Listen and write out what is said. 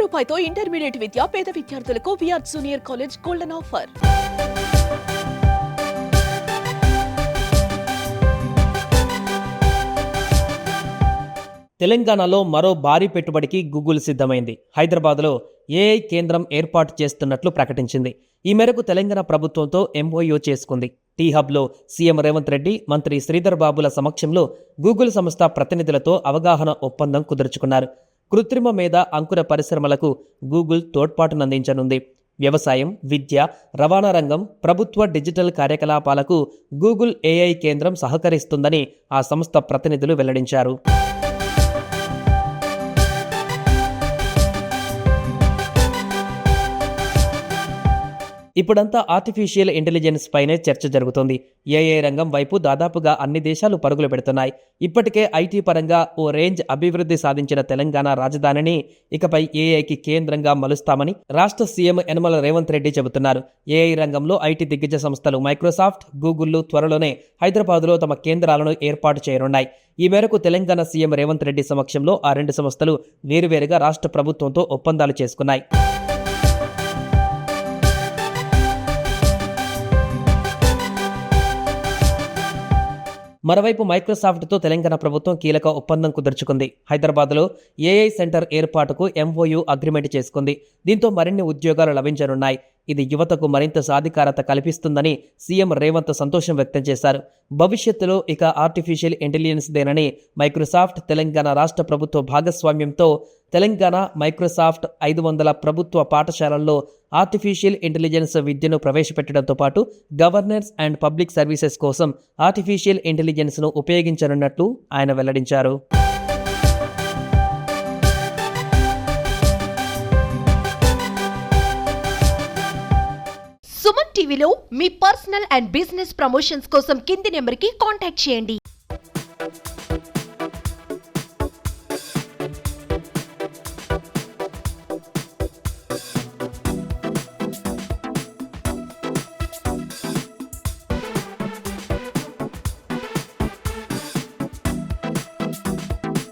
రూపాయితో intermediate విద్య పేద విద్యార్థులకు VR junior college golden offer. తెలంగాణలో మరో భారీ పెట్టుబడికి గూగుల్ సిద్ధమైంది. హైదరాబాద్లో ఏఐ కేంద్రం ఏర్పాటు చేస్తున్నట్లు ప్రకటించింది. ఈ మేరకు తెలంగాణ ప్రభుత్వంతో ఎంఓయూ చేసుకుంది. టీ హబ్లో సీఎం రేవంత్ రెడ్డి, మంత్రి శ్రీధర్ బాబుల సమక్షంలో గూగుల్ సంస్థ ప్రతినిధులతో అవగాహన ఒప్పందం కుదుర్చుకున్నారు. కృత్రిమ మేధ అంకుర పరిశ్రమలకు గూగుల్ తోడ్పాటునందించనుంది. వ్యవసాయం, విద్య, రవాణా రంగం, ప్రభుత్వ డిజిటల్ కార్యకలాపాలకు గూగుల్ ఏఐ కేంద్రం సహకరిస్తుందని ఆ సంస్థ ప్రతినిధులు వెల్లడించారు. ఇప్పుడంతా ఆర్టిఫిషియల్ ఇంటెలిజెన్స్ పైనే చర్చ జరుగుతోంది. ఏఐ రంగం వైపు దాదాపుగా అన్ని దేశాలు పరుగులు పెడుతున్నాయి. ఇప్పటికే ఐటీ పరంగా ఓ రేంజ్ అభివృద్ధి సాధించిన తెలంగాణ రాజధానిని ఇకపై ఏఐకి కేంద్రంగా మలుస్తామని రాష్ట్ర సీఎం యనమల రేవంత్ రెడ్డి చెబుతున్నారు. ఏఐ రంగంలో ఐటీ దిగ్గజ సంస్థలు మైక్రోసాఫ్ట్, గూగుల్ త్వరలోనే హైదరాబాద్లో తమ కేంద్రాలను ఏర్పాటు చేయనున్నాయి. ఈ మేరకు తెలంగాణ సీఎం రేవంత్ రెడ్డి సమక్షంలో ఆ రెండు సంస్థలు వేరువేరుగా రాష్ట్ర ప్రభుత్వంతో ఒప్పందాలు చేసుకున్నాయి. మరోవైపు మైక్రోసాఫ్ట్తో తెలంగాణ ప్రభుత్వం కీలక ఒప్పందం కుదుర్చుకుంది. హైదరాబాద్లో ఏఐ సెంటర్ ఏర్పాటుకు ఎంఓయూ అగ్రిమెంట్ చేసుకుంది. దీంతో మరిన్ని ఉద్యోగాలు లభించనున్నాయి. ఇది యువతకు మరింత సాధికారత కల్పిస్తుందని సీఎం రేవంత్ సంతోషం వ్యక్తం చేశారు. భవిష్యత్తులో ఇక ఆర్టిఫిషియల్ ఇంటెలిజెన్స్ దేనని మైక్రోసాఫ్ట్ తెలంగాణ రాష్ట్ర ప్రభుత్వ భాగస్వామ్యంతో తెలంగాణ మైక్రోసాఫ్ట్ 500 ప్రభుత్వ పాఠశాలల్లో ఆర్టిఫిషియల్ ఇంటెలిజెన్స్ విద్యను ప్రవేశపెట్టడంతో పాటు గవర్నెన్స్ అండ్ పబ్లిక్ సర్వీసెస్ కోసం ఆర్టిఫిషియల్ ఇంటెలిజెన్స్ను ఉపయోగించనున్నట్లు ఆయన వెల్లడించారు. సుమన్ టీవీలో మీ పర్సనల్ అండ్ బిజినెస్ ప్రమోషన్స్ కోసం కింది నెంబర్కి కాంటాక్ట్ చేయండి.